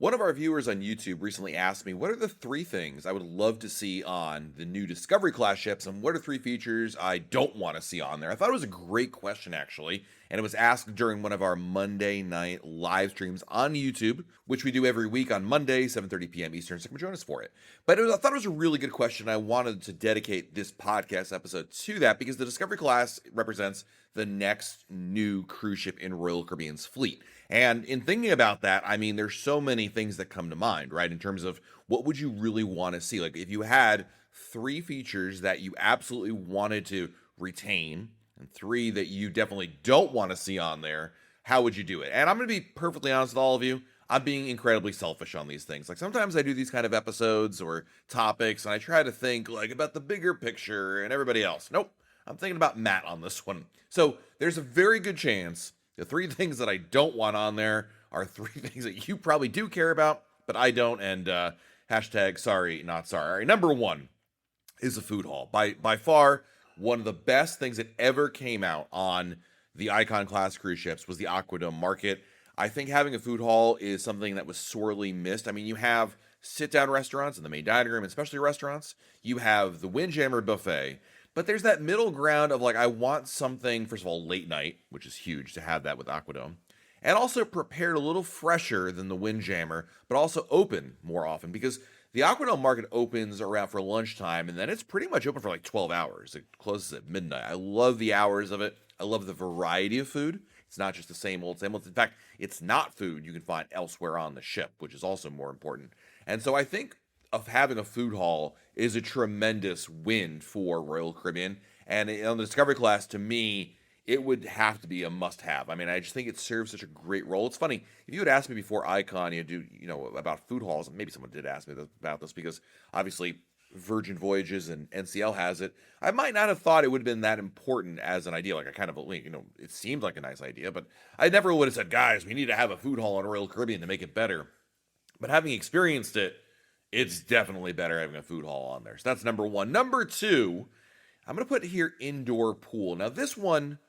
One of our viewers on YouTube recently asked me, what are the three things I would love to see on the new Discovery class ships, and what are three features I don't want to see on there? I thought it was a great question, actually, and it was asked during one of our Monday night live streams on YouTube, which we do every week on Monday, 7:30 p.m. Eastern, so come join us for it. But I thought it was a really good question. I wanted to dedicate this podcast episode to that because the Discovery class represents the next new cruise ship in Royal Caribbean's fleet. And in thinking about that, I mean, there's so many things that come to mind, right? In terms of what would you really want to see? Like, if you had three features that you absolutely wanted to retain and three that you definitely don't want to see on there, how would you do it? And I'm going to be perfectly honest with all of you. I'm being incredibly selfish on these things. Like, sometimes I do these kind of episodes or topics and I try to think like about the bigger picture and everybody else. Nope. I'm thinking about Matt on this one. So there's a very good chance the three things that I don't want on there are three things that you probably do care about, but I don't. And hashtag sorry, not sorry. All right, number one is the food hall. By far, one of the best things that ever came out on the Icon class cruise ships was the Aquadome Market. I think having a food hall is something that was sorely missed. I mean, you have sit-down restaurants in the main dining room, especially restaurants. You have the Windjammer buffet. But there's that middle ground of like, I want something, first of all, late night, which is huge to have that with Aquadome, and also prepared a little fresher than the Windjammer, but also open more often because the Aquadome Market opens around for lunchtime and then it's pretty much open for like 12 hours. It closes at midnight. I love the hours of it. I love the variety of food. It's not just the same old, same old. In fact, it's not food you can find elsewhere on the ship, which is also more important. And so I think of having a food hall is a tremendous win for Royal Caribbean. And on the Discovery class, to me, it would have to be a must-have. I mean, I just think it serves such a great role. It's funny, if you had asked me before Icon, about food halls, and maybe someone did ask me about this because obviously Virgin Voyages and NCL has it, I might not have thought it would have been that important as an idea. Like, I kind of, it seemed like a nice idea, but I never would have said, guys, we need to have a food hall on Royal Caribbean to make it better. But having experienced it, it's definitely better having a food hall on there. So that's number one. Number two, I'm going to put here indoor pool. Now, this one,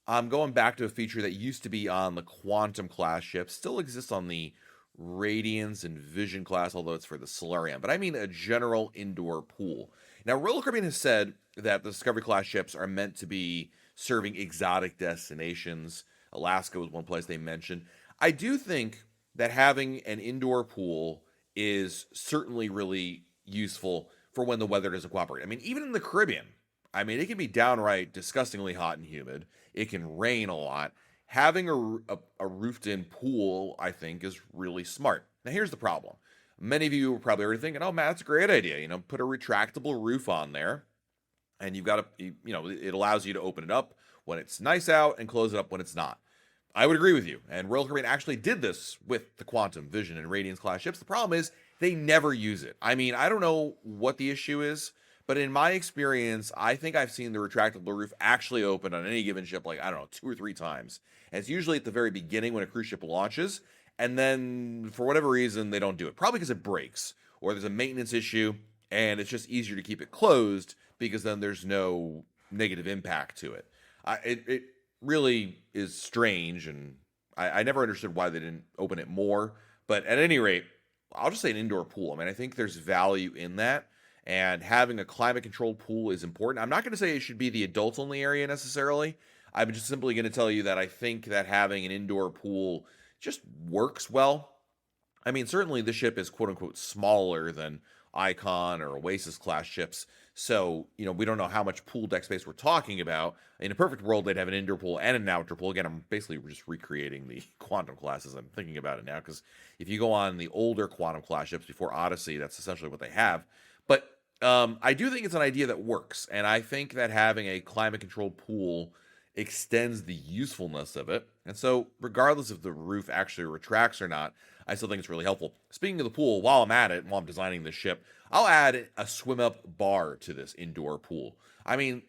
I'm going back to a feature that used to be on the Quantum class ship, still exists on the Radiance and Vision class, although it's for the Solarium. But I mean a general indoor pool. Now, Royal Caribbean has said that the Discovery class ships are meant to be serving exotic destinations. Alaska was one place they mentioned. I do think that having an indoor pool is certainly really useful for when the weather doesn't cooperate. I mean, even in the Caribbean, I mean, it can be downright disgustingly hot and humid. It can rain a lot. Having a roofed-in pool, I think, is really smart. Now, here's the problem. Many of you are probably already thinking, oh, man, that's a great idea. Put a retractable roof on there, and you've got it allows you to open it up when it's nice out and close it up when it's not. I would agree with you. And Royal Caribbean actually did this with the Quantum, Vision, and Radiance class ships. The problem is they never use it. I mean, I don't know what the issue is, but in my experience, I think I've seen the retractable roof actually open on any given ship, like, I don't know, 2 or 3 times. And it's usually at the very beginning when a cruise ship launches. And then for whatever reason, they don't do it. Probably because it breaks or there's a maintenance issue and it's just easier to keep it closed because then there's no negative impact to it. It really is strange, and I never understood why they didn't open it more. But at any rate, I'll just say an indoor pool. I mean, I think there's value in that, and having a climate-controlled pool is important. I'm not going to say it should be the adult-only area necessarily. I'm just simply going to tell you that I think that having an indoor pool just works well. I mean, certainly the ship is quote-unquote smaller than Icon or Oasis class ships. So, we don't know how much pool deck space we're talking about. In a perfect world, they'd have an indoor pool and an outdoor pool. Again, I'm basically just recreating the Quantum classes. I'm thinking about it now because if you go on the older Quantum class ships before Odyssey, that's essentially what they have. But I do think it's an idea that works. And I think that having a climate-controlled pool extends the usefulness of it. And so, regardless if the roof actually retracts or not, I still think it's really helpful. Speaking of the pool, while I'm at it, while I'm designing this ship, I'll add a swim-up bar to this indoor pool. I mean,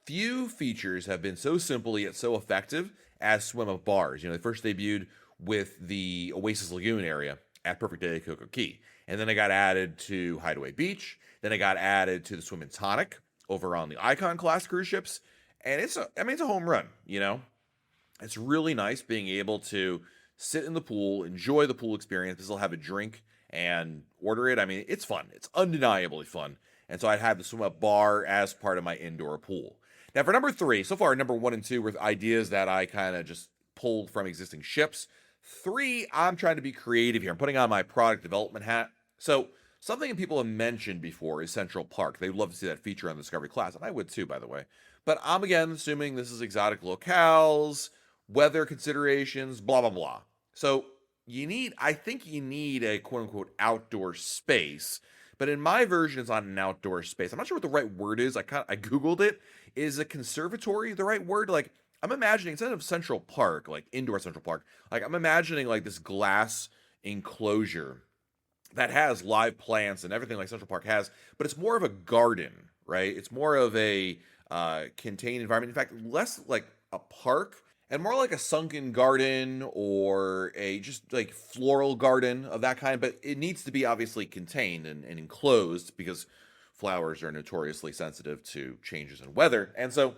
few features have been so simple yet so effective as swim-up bars. They first debuted with the Oasis Lagoon area at Perfect Day at Coco Key. And then they got added to Hideaway Beach. Then it got added to the Swim and Tonic over on the Icon class cruise ships. And it's a home run, It's really nice being able to sit in the pool, enjoy the pool experience, because they'll have a drink and order it. I mean, it's fun. It's undeniably fun. And so I'd have the swim up bar as part of my indoor pool. Now, for number three, so far, number one and two were ideas that I kind of just pulled from existing ships. Three, I'm trying to be creative here. I'm putting on my product development hat. So, something people have mentioned before is Central Park. They'd love to see that feature on the Discovery Class, and I would too, by the way. But I'm again assuming this is exotic locales, weather considerations, blah, blah, blah. So, I think you need a quote unquote outdoor space. But in my version, it's not an outdoor space. I'm not sure what the right word is. I Googled it. Is a conservatory the right word? Like, I'm imagining instead of Central Park, like indoor Central Park, like I'm imagining like this glass enclosure that has live plants and everything like Central Park has, but it's more of a garden, right? It's more of a contained environment. In fact, less like a park and more like a sunken garden or a just like floral garden of that kind. But it needs to be obviously contained and enclosed because flowers are notoriously sensitive to changes in weather. And so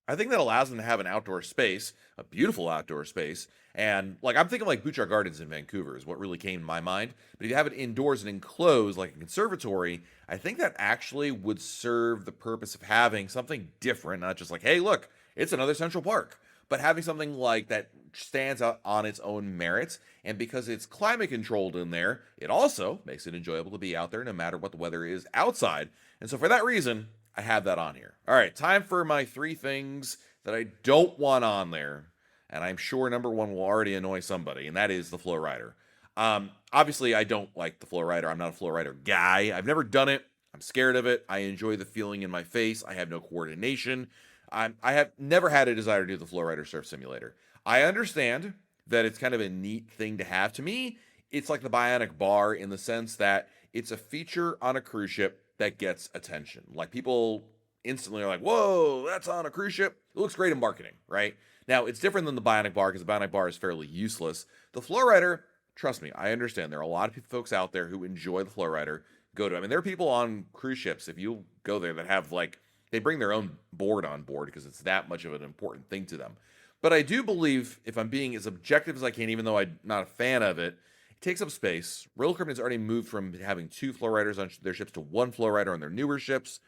I think that allows them to have an outdoor space, a beautiful outdoor space. And like I'm thinking like Butchart Gardens in Vancouver is what really came to my mind. But if you have it indoors and enclosed like a conservatory, I think that actually would serve the purpose of having something different, not just like, hey, look, it's another Central Park, but having something like that stands out on its own merits. And because it's climate controlled in there, it also makes it enjoyable to be out there no matter what the weather is outside. And so for that reason, I have that on here. All right, time for my three things that I don't want on there. And I'm sure number one will already annoy somebody, and that is the Flow Rider. Obviously, I don't like the Flow Rider. I'm not a Flow Rider guy. I've never done it. I'm scared of it. I enjoy the feeling in my face. I have no coordination. I have never had a desire to do the Flow Rider Surf Simulator. I understand that it's kind of a neat thing to have. To me, it's like the Bionic Bar in the sense that it's a feature on a cruise ship that gets attention. Like people instantly are like, whoa, that's on a cruise ship. It looks great in marketing, right? Now, it's different than the Bionic Bar because the Bionic Bar is fairly useless. The Flow Rider, trust me, I understand. There are a lot of folks out there who enjoy the Flow Rider. I mean, there are people on cruise ships, if you go there, that have like, they bring their own board on board because it's that much of an important thing to them. But I do believe, if I'm being as objective as I can, even though I'm not a fan of it, it takes up space. Royal Caribbean has already moved from having two Flow Riders on their ships to one Flow Rider on their newer ships.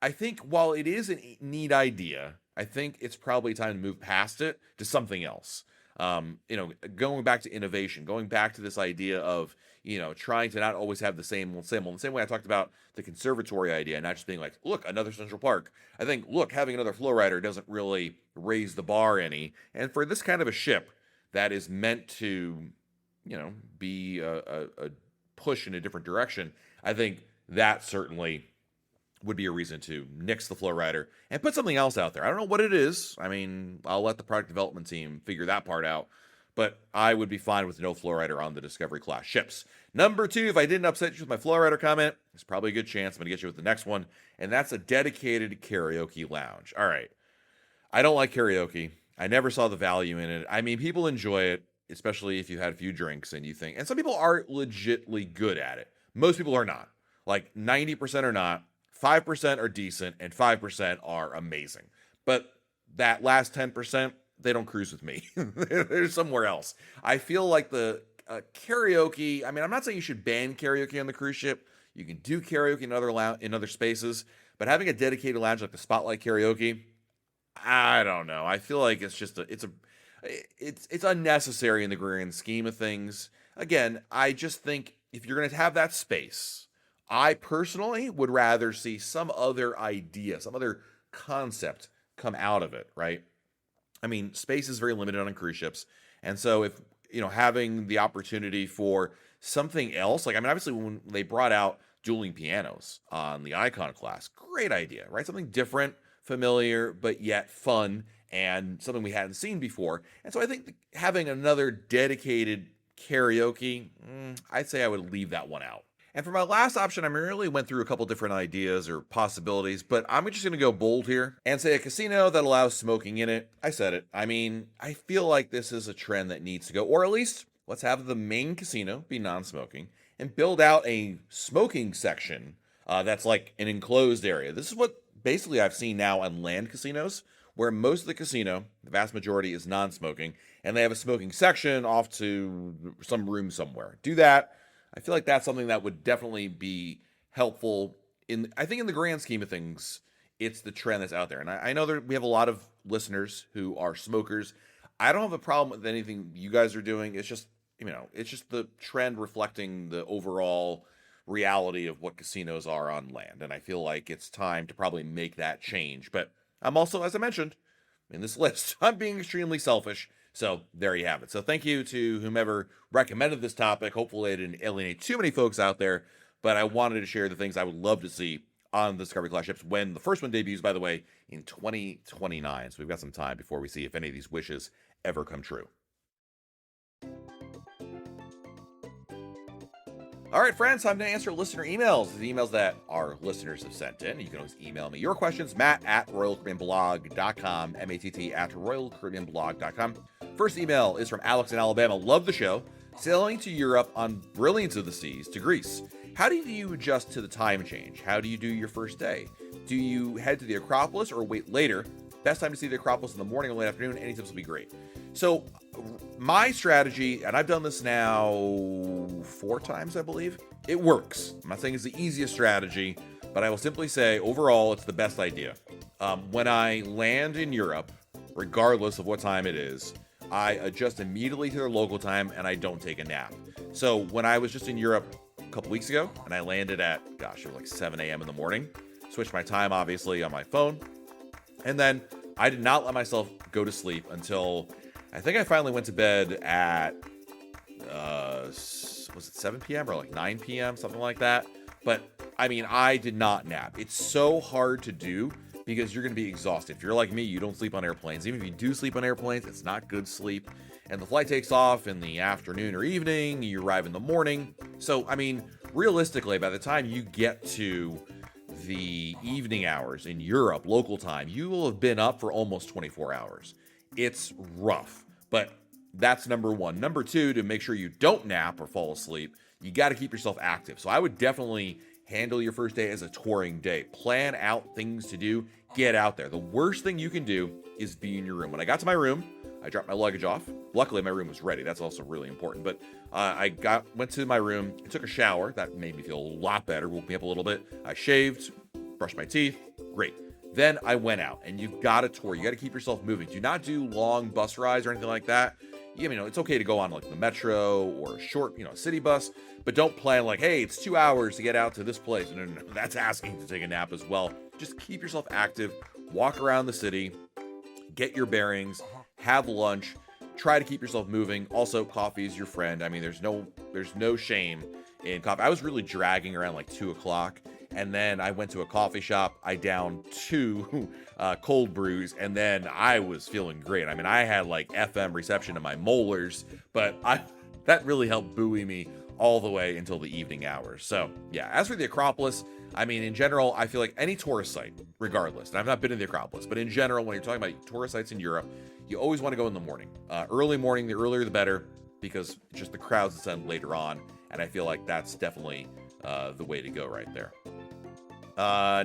I think while it is a neat idea, I think it's probably time to move past it to something else. Going back to innovation, going back to this idea of, trying to not always have the same symbol. The same way I talked about the conservatory idea, not just being like, look, another Central Park. I think, look, having another Flow Rider doesn't really raise the bar any. And for this kind of a ship that is meant to, be a push in a different direction, I think that certainly would be a reason to nix the Flow Rider and put something else out there. I don't know what it is. I mean, I'll let the product development team figure that part out, but I would be fine with no Flow Rider on the Discovery class ships. Number two, if I didn't upset you with my Flow Rider comment, there's probably a good chance I'm going to get you with the next one, and that's a dedicated karaoke lounge. All right. I don't like karaoke. I never saw the value in it. I mean, people enjoy it, especially if you had a few drinks and you think, and some people are legitly good at it. Most people are not. Like 90% are not. 5% are decent and 5% are amazing. But that last 10%, they don't cruise with me. They're somewhere else. I feel like the karaoke, I mean, I'm not saying you should ban karaoke on the cruise ship. You can do karaoke in other spaces, but having a dedicated lounge like the Spotlight Karaoke, I don't know. I feel like it's unnecessary in the grand scheme of things. Again, I just think if you're going to have that space, I personally would rather see some other idea, some other concept come out of it, right? I mean, space is very limited on cruise ships. And so if, having the opportunity for something else, like, I mean, obviously when they brought out dueling pianos on the Icon class, great idea, right? Something different, familiar, but yet fun and something we hadn't seen before. And so I think having another dedicated karaoke, I'd say I would leave that one out. And for my last option, I really went through a couple different ideas or possibilities, but I'm just going to go bold here and say a casino that allows smoking in it. I said it. I mean, I feel like this is a trend that needs to go, or at least let's have the main casino be non-smoking and build out a smoking section that's like an enclosed area. This is what basically I've seen now on land casinos, where most of the casino, the vast majority, is non-smoking, and they have a smoking section off to some room somewhere. Do that. I feel like that's something that would definitely be helpful. I think in the grand scheme of things, it's the trend that's out there. And I know that we have a lot of listeners who are smokers. I don't have a problem with anything you guys are doing. It's just, it's just the trend reflecting the overall reality of what casinos are on land. And I feel like it's time to probably make that change. But I'm also, as I mentioned in this list, I'm being extremely selfish. So there you have it. So thank you to whomever recommended this topic. Hopefully it didn't alienate too many folks out there, but I wanted to share the things I would love to see on the Discovery Class ships when the first one debuts, by the way, in 2029. So we've got some time before we see if any of these wishes ever come true. All right, friends, time to answer listener emails. The emails that our listeners have sent in. You can always email me your questions, matt@royalcaribbeanblog.com, matt@royalcaribbeanblog.com. First email is from Alex in Alabama. Love the show. Sailing to Europe on Brilliance of the Seas to Greece. How do you adjust to the time change? How do you do your first day? Do you head to the Acropolis or wait later? Best time to see the Acropolis in the morning or late afternoon. Any tips will be great. So my strategy, and I've done this now 4 times, I believe. It works. I'm not saying it's the easiest strategy, but I will simply say overall, it's the best idea. When I land in Europe, regardless of what time it is, I adjust immediately to their local time and I don't take a nap. So when I was just in Europe a couple weeks ago and I landed at, it was like 7 a.m. in the morning, switched my time obviously on my phone, and then I did not let myself go to sleep until I think I finally went to bed at, was it 7 p.m. or like 9 p.m., something like that. But I mean, I did not nap. It's so hard to do because you're going to be exhausted. If you're like me, you don't sleep on airplanes. Even if you do sleep on airplanes, it's not good sleep. And the flight takes off in the afternoon or evening. You arrive in the morning. So, I mean, realistically, by the time you get to the evening hours in Europe, local time, you will have been up for almost 24 hours. It's rough, but that's number one. Number two, to make sure you don't nap or fall asleep, you got to keep yourself active. So I would definitely handle your first day as a touring day. Plan out things to do. Get out there. The worst thing you can do is be in your room. When I got to my room, I dropped my luggage off. Luckily, my room was ready. That's also really important. But went to my room, took a shower. That made me feel a lot better, woke me up a little bit. I shaved, brushed my teeth. Great. Then I went out, and you've got to tour. You got to keep yourself moving. Do not do long bus rides or anything like that. It's okay to go on like the metro or a short, city bus, but don't plan like, hey, it's 2 hours to get out to this place. No. That's asking to take a nap as well. Just keep yourself active, walk around the city, get your bearings, have lunch, try to keep yourself moving. Also, coffee is your friend. I mean, there's no shame in coffee. I was really dragging around like 2 o'clock. And then I went to a coffee shop. I downed 2 cold brews, and then I was feeling great. I mean, I had like FM reception in my molars, but that really helped buoy me all the way until the evening hours. So yeah, as for the Acropolis, I mean, in general, I feel like any tourist site, regardless, and I've not been to the Acropolis, but in general, when you're talking about tourist sites in Europe, you always want to go in the morning. Early morning, the earlier the better, because just the crowds descend later on, and I feel like that's definitely the way to go right there.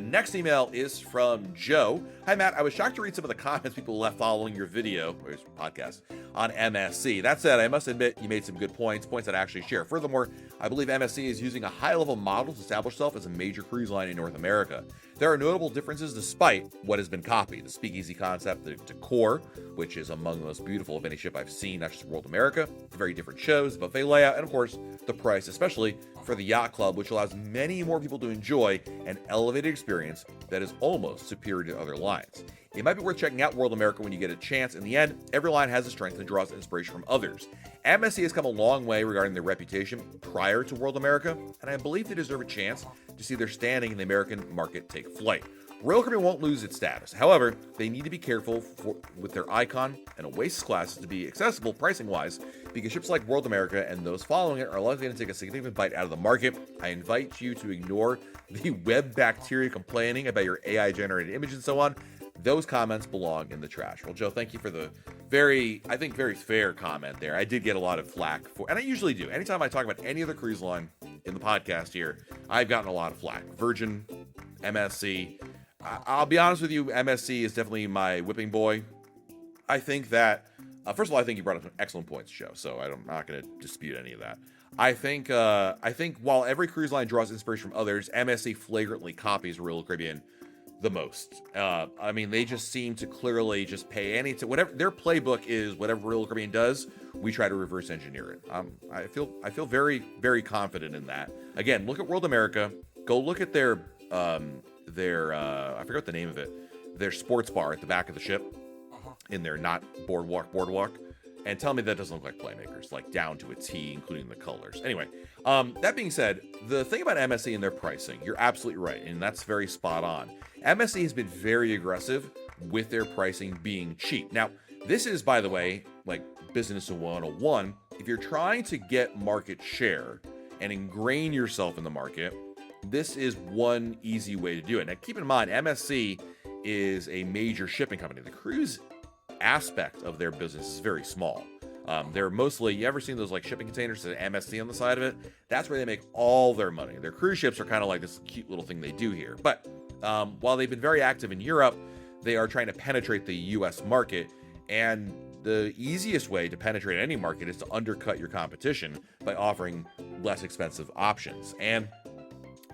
Next email is from Joe. Hi, Matt. I was shocked to read some of the comments people left following your video, or your podcast, on MSC. That said, I must admit you made some good points that I actually share. Furthermore, I believe MSC is using a high-level model to establish itself as a major cruise line in North America. There are notable differences despite what has been copied. The speakeasy concept, the decor, which is among the most beautiful of any ship I've seen, not just World America, the very different shows, the buffet layout, and of course, the price, especially for the Yacht Club, which allows many more people to enjoy an elevated experience that is almost superior to other lines. It might be worth checking out World America when you get a chance. In the end, every line has a strength and draws inspiration from others. MSC has come a long way regarding their reputation prior to World America, and I believe they deserve a chance to see their standing in the American market take flight. Royal Caribbean won't lose its status. However, they need to be careful with their Icon and Oasis classes to be accessible pricing-wise, because ships like World America and those following it are likely to take a significant bite out of the market. I invite you to ignore the web bacteria complaining about your AI-generated image and so on. Those comments belong in the trash. Well, Joe, thank you for the very fair comment there. I did get a lot of flack for, and I usually do. Anytime I talk about any other cruise line in the podcast here, I've gotten a lot of flack. Virgin, MSC, I'll be honest with you, MSC is definitely my whipping boy. I think that, first of all, I think you brought up some excellent points, Joe. So I'm not going to dispute any of that. I think while every cruise line draws inspiration from others, MSC flagrantly copies Royal Caribbean the most. I mean, they just seem to clearly just pay whatever their playbook is. Whatever Royal Caribbean does, we try to reverse engineer it. I feel very, very confident in that. Again, look at World America. Go look at their I forgot the name of it. Their sports bar at the back of the ship. In their not boardwalk, and tell me that doesn't look like Playmakers, like down to a T, including the colors. Anyway, that being said, the thing about MSC and their pricing, you're absolutely right, and that's very spot on. MSC has been very aggressive with their pricing being cheap. Now, this is, by the way, like business 101. If you're trying to get market share and ingrain yourself in the market, this is one easy way to do it. Now, keep in mind, MSC is a major shipping company. The cruise aspect of their business is very small. They're mostly, you ever seen those like shipping containers that MSC on the side of it? That's where they make all their money. Their cruise ships are kind of like this cute little thing they do here. But while they've been very active in Europe, they are trying to penetrate the US market. And the easiest way to penetrate any market is to undercut your competition by offering less expensive options. And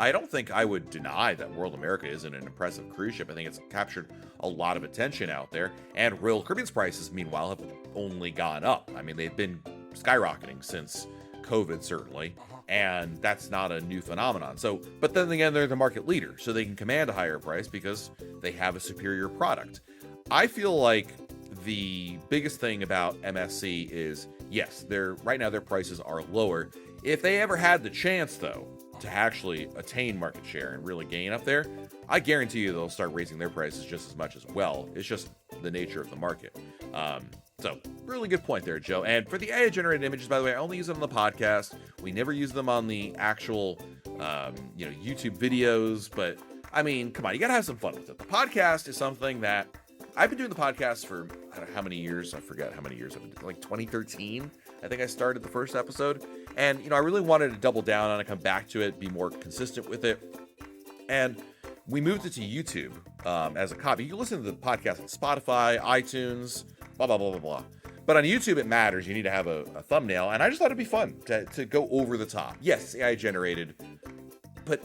I don't think I would deny that World America isn't an impressive cruise ship. I think it's captured a lot of attention out there. And Royal Caribbean's prices, meanwhile, have only gone up. I mean, they've been skyrocketing since COVID, certainly. And that's not a new phenomenon. So, but then again, they're the market leader, so they can command a higher price because they have a superior product. I feel like the biggest thing about MSC is, yes, right now their prices are lower. If they ever had the chance, though, to actually attain market share and really gain up there, I guarantee you they'll start raising their prices just as much as well. It's just the nature of the market. So really good point there, Joe. And for the AI generated images, by the way, I only use them on the podcast. We never use them on the actual, YouTube videos. But I mean, come on, you gotta have some fun with it. The podcast is something that I've been doing the podcast for I don't know how many years. I forget how many years I've been doing, like 2013. I think I started the first episode. And, I really wanted to double down on it, come back to it, be more consistent with it. And we moved it to YouTube as a copy. You can listen to the podcast on Spotify, iTunes, blah, blah, blah, blah, blah. But on YouTube, it matters. You need to have a thumbnail. And I just thought it'd be fun to go over the top. Yes, AI generated, but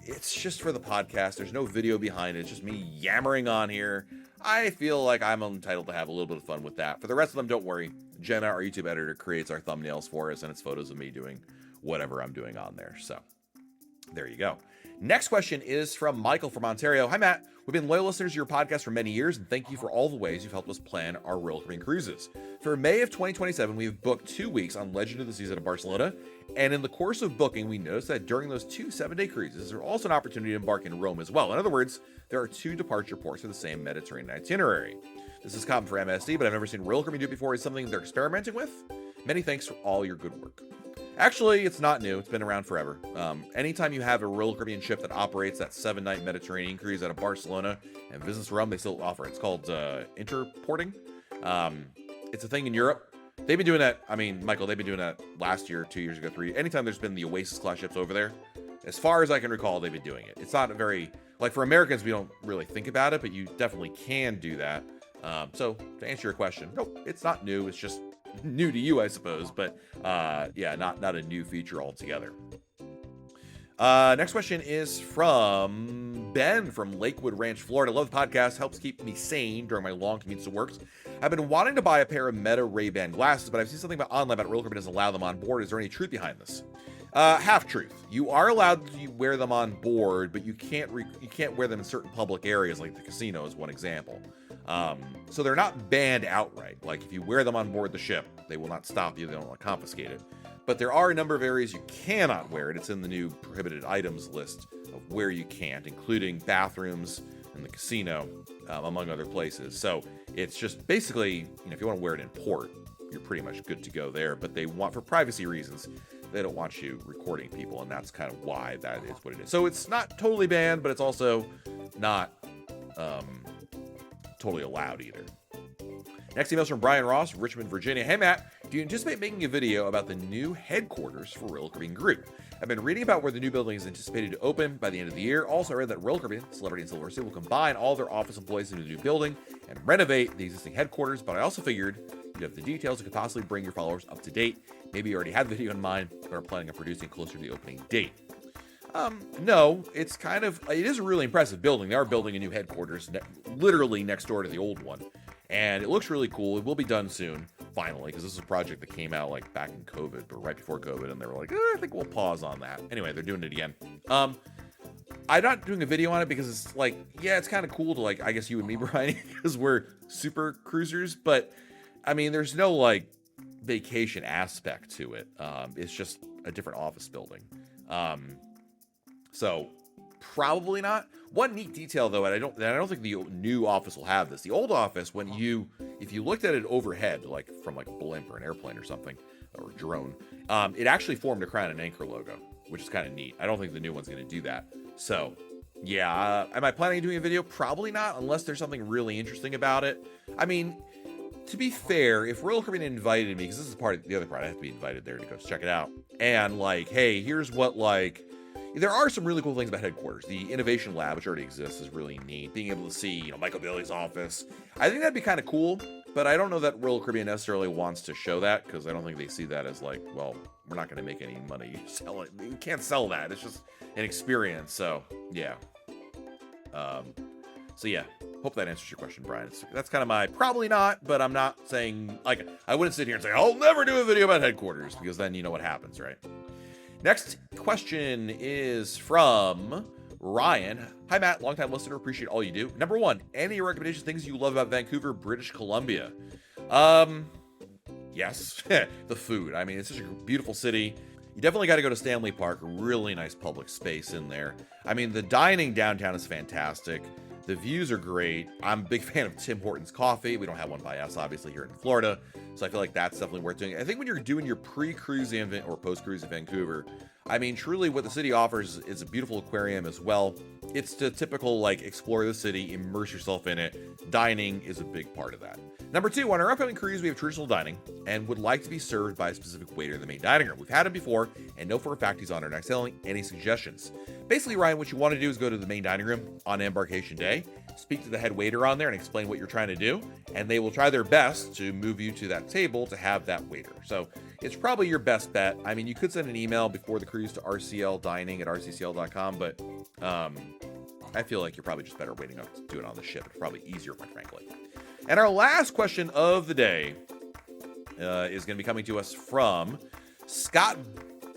it's just for the podcast. There's no video behind it. It's just me yammering on here. I feel like I'm entitled to have a little bit of fun with that. For the rest of them, don't worry. Jenna, our YouTube editor, creates our thumbnails for us, and it's photos of me doing whatever I'm doing on there. So there you go. Next question is from Michael from Ontario. Hi, Matt. We've been loyal listeners to your podcast for many years, and thank you for all the ways you've helped us plan our Royal Caribbean cruises. For May of 2027, we've booked 2 weeks on Legend of the Seas out of Barcelona, and in the course of booking, we noticed that during those 2 7-day cruises, there's also an opportunity to embark in Rome as well. In other words, there are 2 departure ports for the same Mediterranean itinerary. This is common for MSC, but I've never seen Royal Caribbean do it before. It's something they're experimenting with. Many thanks for all your good work. Actually, it's not new. It's been around forever. Anytime you have a Royal Caribbean ship that operates that 7-night Mediterranean cruise out of Barcelona and visits Rome, they still offer it. It's called interporting. It's a thing in Europe. They've been doing that. I mean, Michael, they've been doing that last year, 2 years ago, 3. Anytime there's been the Oasis class ships over there, as far as I can recall, they've been doing it. It's not a very, for Americans, we don't really think about it, but you definitely can do that. So to answer your question, nope, it's not new. It's just new to you, I suppose, but yeah, not a new feature altogether. Next question is from Ben from Lakewood Ranch, Florida. Love the podcast. Helps keep me sane during my long commutes to work. I've been wanting to buy a pair of Meta Ray-Ban glasses, but I've seen something online about Royal Caribbean doesn't allow them on board. Is there any truth behind this? Half truth. You are allowed to wear them on board, but you can't wear them in certain public areas, like the casino is one example. So they're not banned outright. Like if you wear them on board the ship, they will not stop you. They don't confiscate it. But there are a number of areas you cannot wear it. It's in the new prohibited items list of where you can't, including bathrooms and the casino, among other places. So it's just basically, if you want to wear it in port, you're pretty much good to go there. But they want, for privacy reasons, they don't want you recording people, and that's kind of why that is what it is. So it's not totally banned, but it's also not totally allowed either. Next email is from Brian Ross, Richmond, Virginia. Hey, Matt, Do you anticipate making a video about the new headquarters for Royal Caribbean Group? I've been reading about where the new building is anticipated to open by the end of the year. Also, I read that Royal Caribbean, Celebrity, and Silver Sea will combine all their office employees into the new building and renovate the existing headquarters, but I also figured you'd have the details that could possibly bring your followers up to date. Maybe you already had the video in mind, but are planning on producing closer to the opening date. No, it is a really impressive building. They are building a new headquarters literally next door to the old one. And it looks really cool. It will be done soon, finally, because this is a project that came out like back in COVID, but right before COVID, and they were like, I think we'll pause on that. Anyway, they're doing it again. I'm not doing a video on it because it's like, yeah, it's kind of cool to like, I guess you and me, Brian, because we're super cruisers, but I mean, there's no like vacation aspect to it. It's just a different office building. So probably not. One neat detail though, and I don't think the new office will have this. The old office, if you looked at it overhead, like from like a blimp or an airplane or something, or a drone, it actually formed a crown and anchor logo, which is kind of neat. I don't think the new one's going to do that. So yeah, am I planning on doing a video? Probably not, unless there's something really interesting about it. I mean, to be fair, if Royal Caribbean invited me, because this is the other part, I have to be invited there to go check it out. And like, hey, here's what like. There are some really cool things about headquarters. The innovation lab, which already exists, is really neat. Being able to see, Michael Bailey's office. I think that'd be kind of cool, but I don't know that Royal Caribbean necessarily wants to show that because I don't think they see that as like, well, we're not going to make any money. You sell it. You can't sell that. It's just an experience. So yeah. Hope that answers your question, Brian. That's kind of my probably not, but I'm not saying like I wouldn't sit here and say I'll never do a video about headquarters because then you know what happens, right? Next question is from Ryan. Hi, Matt. Longtime listener. Appreciate all you do. Number one, any recommendations, things you love about Vancouver, British Columbia? Yes. The food. I mean, it's such a beautiful city. You definitely got to go to Stanley Park. Really nice public space in there. I mean, the dining downtown is fantastic. The views are great. I'm a big fan of Tim Hortons coffee. We don't have one by us, obviously, here in Florida. So I feel like that's definitely worth doing. I think when you're doing your pre-cruise event or post-cruise in Vancouver, I mean, truly what the city offers is a beautiful aquarium as well. It's the typical, like, explore the city, immerse yourself in it. Dining is a big part of that. Number two, on our upcoming cruise, we have traditional dining and would like to be served by a specific waiter in the main dining room. We've had him before and know for a fact he's on our next sailing. Any suggestions? Basically, Ryan, what you want to do is go to the main dining room on embarkation day, speak to the head waiter on there and explain what you're trying to do, and they will try their best to move you to that table to have that waiter. So it's probably your best bet. I mean, you could send an email before the cruise to rcldining@rccl.com, but I feel like you're probably just better waiting up to do it on the ship. It's probably easier, quite frankly. And our last question of the day is going to be coming to us from Scott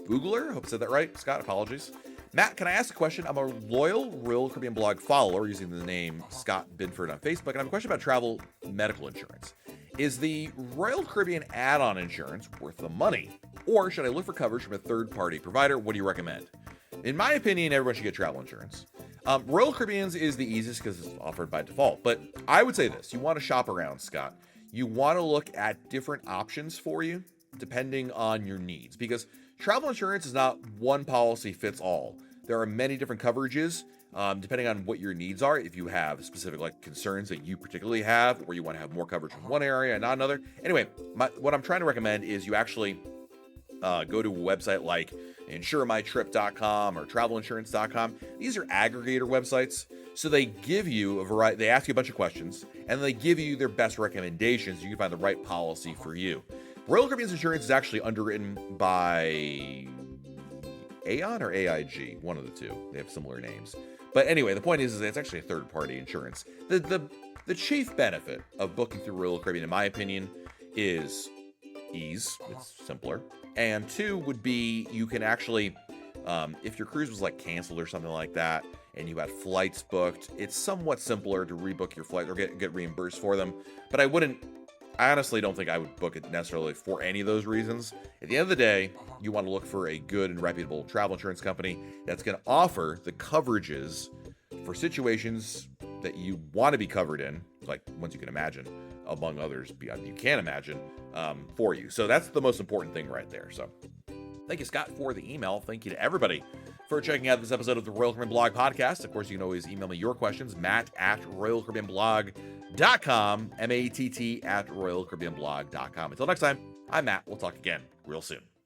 Boogler. I hope I said that right. Scott, apologies. Matt, can I ask a question? I'm a loyal Royal Caribbean blog follower using the name Scott Binford on Facebook, and I have a question about travel medical insurance. Is the Royal Caribbean add-on insurance worth the money? Or should I look for coverage from a third-party provider? What do you recommend? In my opinion, everyone should get travel insurance. Royal Caribbean's is the easiest because it's offered by default. But I would say this. You want to shop around, Scott. You want to look at different options for you depending on your needs. Because travel insurance is not one policy fits all. There are many different coverages depending on what your needs are. If you have specific like concerns that you particularly have, or you want to have more coverage in one area and not another. Anyway, what I'm trying to recommend is you actually go to a website like insuremytrip.com or travelinsurance.com. These are aggregator websites. So they give you a variety, they ask you a bunch of questions, and they give you their best recommendations. You can find the right policy for you. Royal Caribbean's insurance is actually underwritten by Aon or AIG, one of the two. They have similar names. But anyway, the point is that it's actually a third-party insurance. The chief benefit of booking through Royal Caribbean, in my opinion, is ease. It's simpler. And two would be you can actually, if your cruise was like canceled or something like that, and you had flights booked, it's somewhat simpler to rebook your flight or get reimbursed for them. But I honestly don't think I would book it necessarily for any of those reasons. At the end of the day, you want to look for a good and reputable travel insurance company that's going to offer the coverages for situations that you want to be covered in, like ones you can imagine, among others beyond you can imagine, for you. So that's the most important thing right there. So thank you, Scott, for the email. Thank you to everybody for checking out this episode of the Royal Caribbean Blog Podcast. Of course, you can always email me your questions, matt@royalcaribbeanblog.com, MATT@royalcaribbeanblog.com. Until next time, I'm Matt. We'll talk again real soon.